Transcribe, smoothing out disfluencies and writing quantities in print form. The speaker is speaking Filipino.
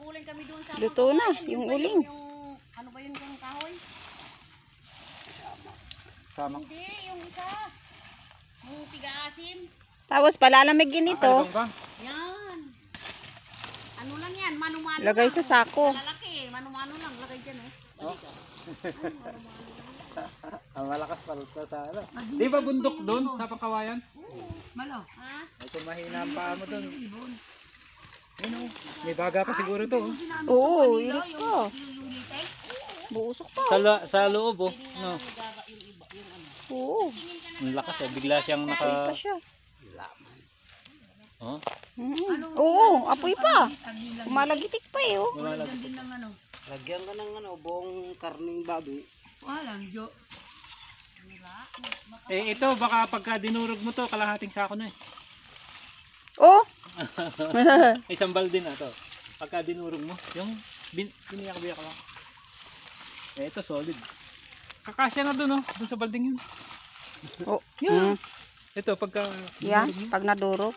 uling kami doon sa Luto na, yung uling. Ano ba yun yung kahoy? Sama. Hindi, yung isa. Yung tiga-asim. Tapos palalamigin ito. Bang? Yan. Ano lang yan, mano-mano Lagay lang. sa sako. Lalaki, mano-mano lang. Lagay dyan eh. Oh. Ang malakas pala sa ano. Di ba bundok doon sa Pangkawayan? Malo. Ha? Ito mahina ang paa mo doon. Ano? May baga pa siguro to. Oo, ilit ko. Yung litek. Buusok pa. Sa loob oh. No. Yung iba, yung ano. Oo. Ang lakas eh. Bigla siyang Apoy pa naka... siya. Oh. Oo, apoy pa. Umalagitik pa eh. Oh. Lagyan din ng ano. Lagyan ka ng ano, buong karning baboy. Walang jo. Eh ito baka pagka dinurog mo to kalahating sako na eh. Oh. Isang balde na to. Pagka dinurog mo, yung biniyak-biyak lang. Eh ito solid. Kakasya na doon oh, doon sa balding yun. Oh. Yan. Ito pagka Yan, dinurog mo. pag nadurog.